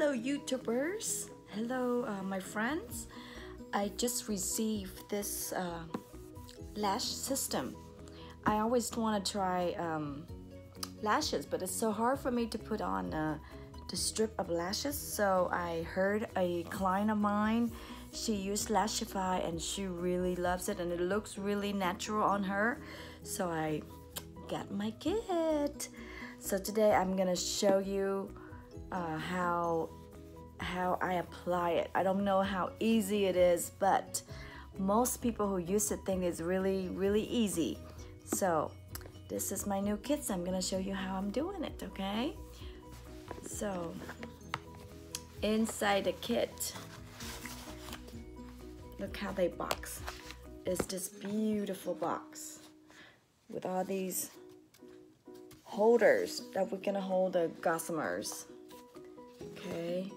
Hello YouTubers, hello my friends. I just received this lash system. I always want to try lashes, but it's so hard for me to put on the strip of lashes. So I heard a client of mine, she used Lashify and she really loves it and it looks really natural on her. So I got my kit. So today I'm gonna show you how I apply it. I don't know how easy it is, but most people who use it think it's really easy. So this is my new kit, so I'm gonna show you how I'm doing it, okay? So inside the kit, look how they box. It's this beautiful box with all these holders that we're gonna hold the gossamers. Okay,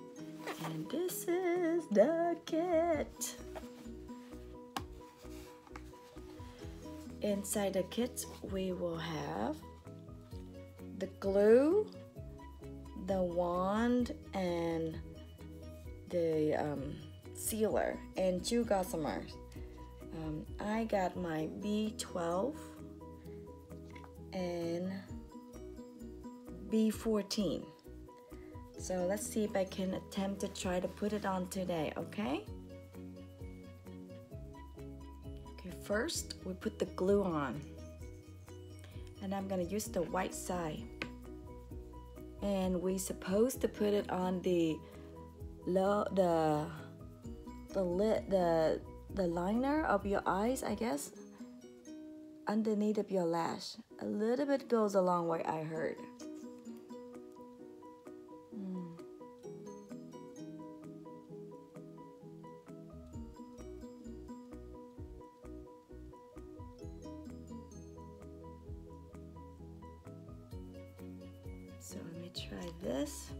and this is the kit. Inside the kit, we will have the glue, the wand, and the sealer, and 2 gossamers. I got my B12 and B14. So let's see if I can attempt to try to put it on today, okay? Okay, first we put the glue on. And I'm gonna use the white side. And we're supposed to put it on the liner of your eyes, I guess. Underneath of your lash. A little bit goes a long way, I heard. So let me try this,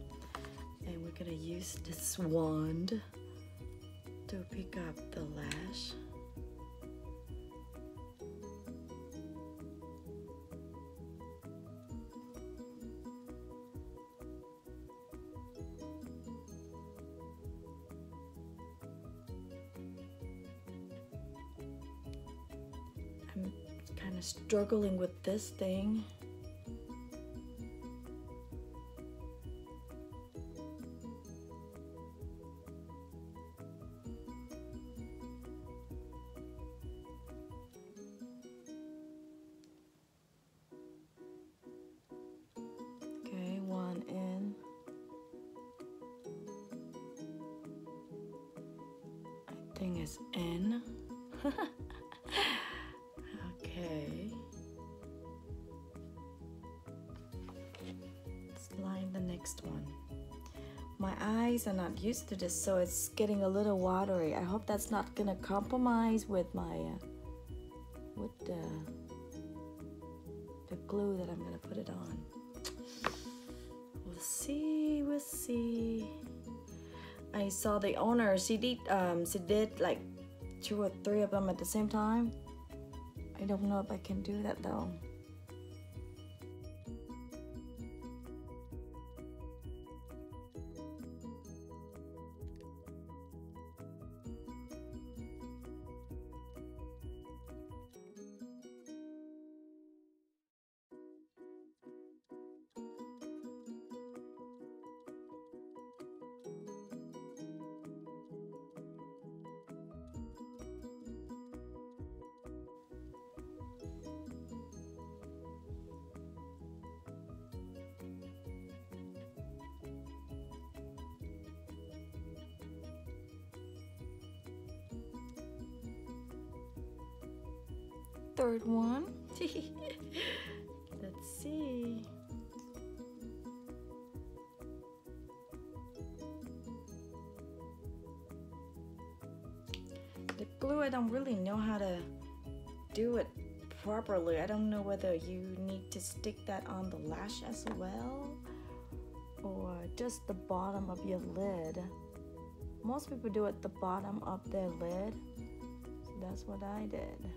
and we're gonna use this wand to pick up the lash. I'm kind of struggling with this thing. Okay, one in. I think it's in. Okay. Let's line the next one. My eyes are not used to this, so it's getting a little watery. I hope that's not gonna compromise with my with the glue that I'm gonna put it on. We'll see. I saw the owner, she did like 2 or 3 of them at the same time. I don't know if I can do that though. Third one. Let's see. The glue, I don't really know how to do it properly. I don't know whether you need to stick that on the lash as well or just the bottom of your lid. Most people do it the bottom of their lid. So that's what I did.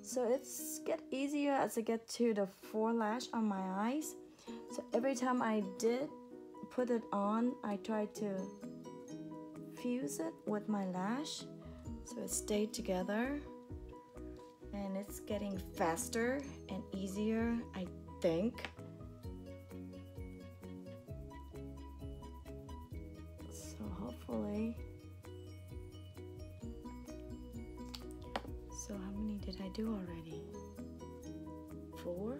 So it's get easier as I get to the 4 lash on my eyes. So every time I did put it on, I try to fuse it with my lash so it stayed together, and it's getting faster and easier, I think. So hopefully. So how many did I do already? 4.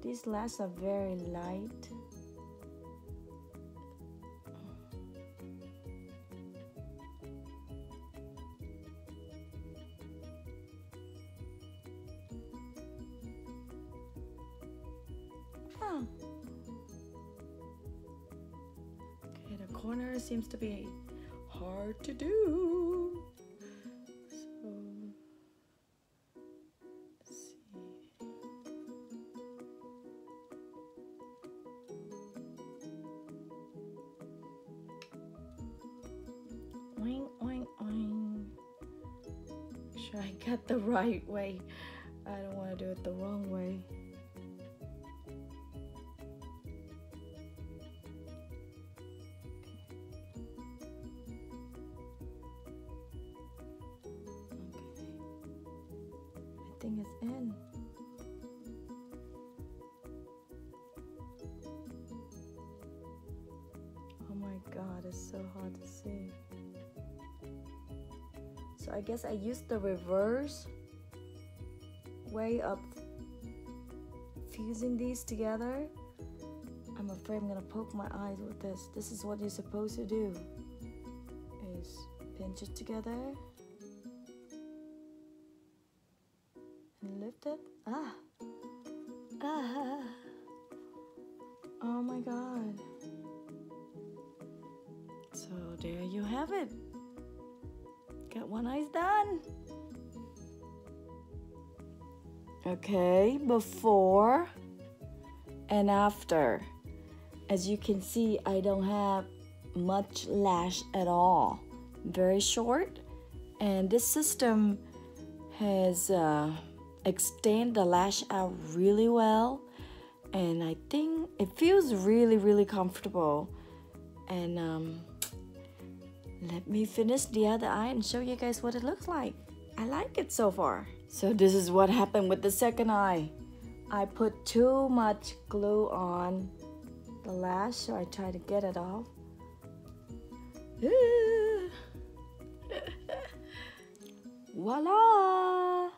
These lashes are very light. Huh. Okay, the corner seems to be hard to do. So let's see. Oing, oing, oing. Make sure I got the right way. I don't want to do it the wrong way. Thing is in. Oh my god, it's so hard to see. So I guess I used the reverse way of fusing these together. I'm afraid I'm gonna poke my eyes with this. This is what you're supposed to do, is pinch it together and lift it. Ah. Oh my god. So there you have it. Got one eye done. Okay, before and after. As you can see, I don't have much lash at all. Very short. And this system has extended the lash out really well. And I think it feels really comfortable. And let me finish the other eye and show you guys what it looks like. I like it so far. So this is what happened with the second eye. I put too much glue on the lash, so I try to get it off. Voila!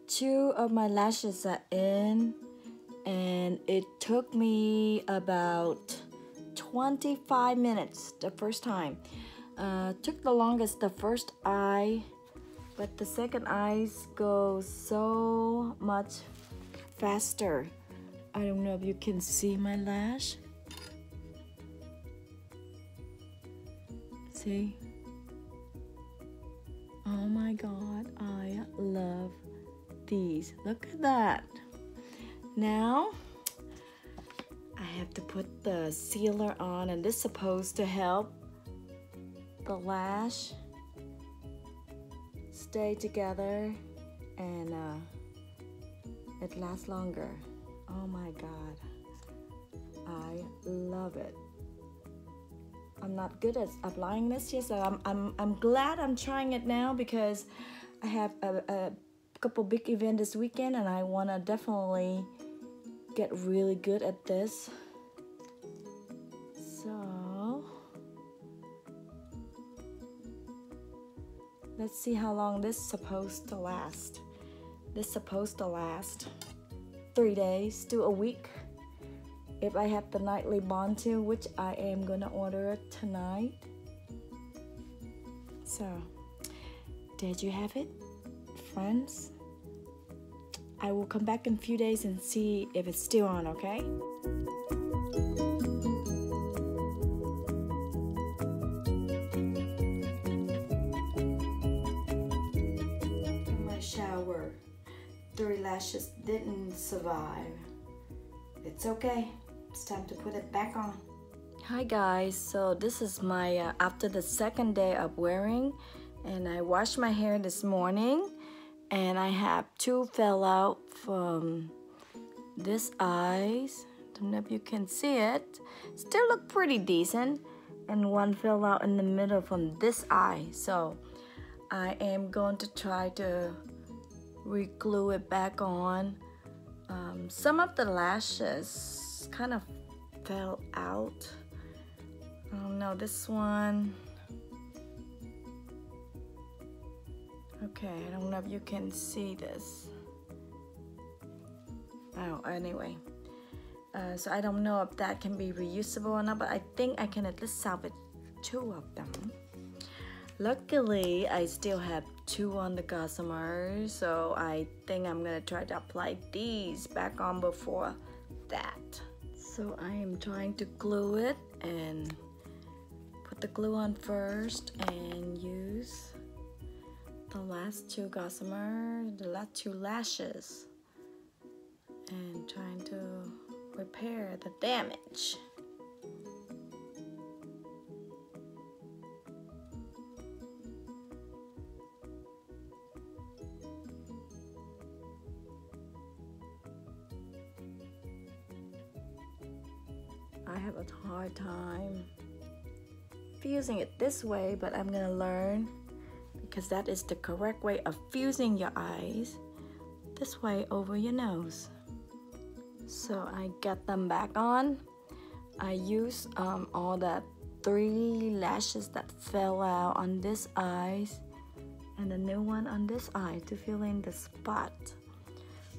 2 of my lashes are in, and it took me about 25 minutes the first time. Took the longest the first eye, but the second eyes go so much faster. I don't know if you can see my lash. See? Oh my god, I love these. Look at that. Now I have to put the sealer on, and this is supposed to help the lash stay together and it lasts longer. Oh my god, I love it. I'm not good at applying this yet, so I'm glad I'm trying it now, because I have a couple big events this weekend and I want to definitely get really good at this. So let's see how long this is supposed to last. This is supposed to last 3 days to a week if I have the nightly bond too, which I am gonna order it tonight. So there you have it, friends. I will come back in a few days and see if it's still on, okay? My shower, 3 lashes didn't survive. It's okay. It's time to put it back on. Hi guys, so this is my after the second day of wearing, and I washed my hair this morning, and I have 2 fell out from this eyes, don't know if you can see it, still look pretty decent, and one fell out in the middle from this eye. So I am going to try to re-glue it back on. Some of the lashes kind of fell out. I don't know, this one. Okay, I don't know if you can see this. Oh, anyway. So I don't know if that can be reusable or not, but I think I can at least salvage 2 of them. Luckily, I still have 2 on the gossamer, so I think I'm gonna try to apply these back on before that. So I am trying to glue it and put the glue on first and use the last 2 gossamer, the last 2 lashes, and trying to repair the damage. I have a hard time fusing it this way, but I'm gonna learn, because that is the correct way of fusing your eyes, this way over your nose. So I get them back on. I use all the 3 lashes that fell out on this eye and the new one on this eye to fill in the spot.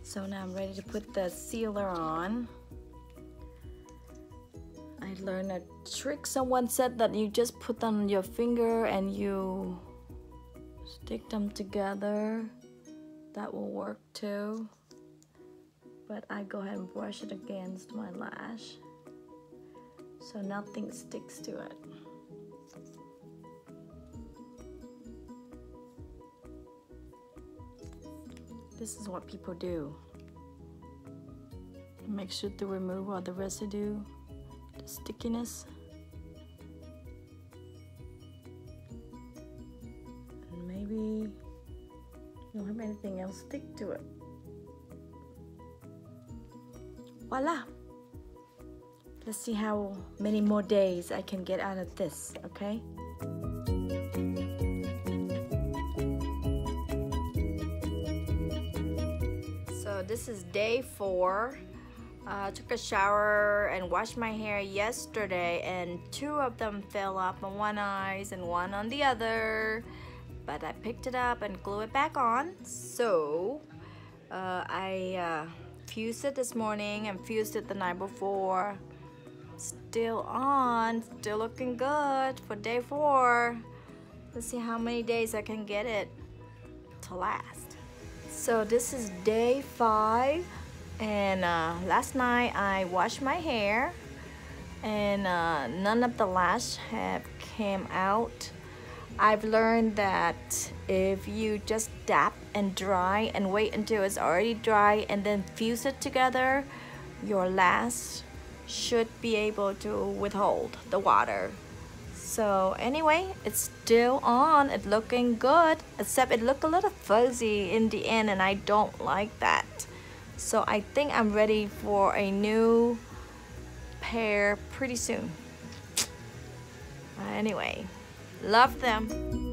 So now I'm ready to put the sealer on. I learned a trick. Someone said that you just put them on your finger and you stick them together. That will work too. But I go ahead and brush it against my lash so nothing sticks to it. This is what people do. Make sure to remove all the residue, the stickiness. And maybe you don't have anything else stick to it. Voila! Let's see how many more days I can get out of this, okay? So this is day 4. Took a shower and washed my hair yesterday, and 2 of them fell off on one eye and 1 on the other. But I picked it up and glued it back on. So I fused it this morning and fused it the night before. Still on, still looking good for day 4. Let's see how many days I can get it to last. So this is day 5, and last night I washed my hair, and none of the lash have came out. I've learned that if you just dab and dry and wait until it's already dry and then fuse it together, your lash should be able to withhold the water. So anyway, it's still on. It's looking good, except it looked a little fuzzy in the end, and I don't like that. So I think I'm ready for a new pair pretty soon. Anyway, love them.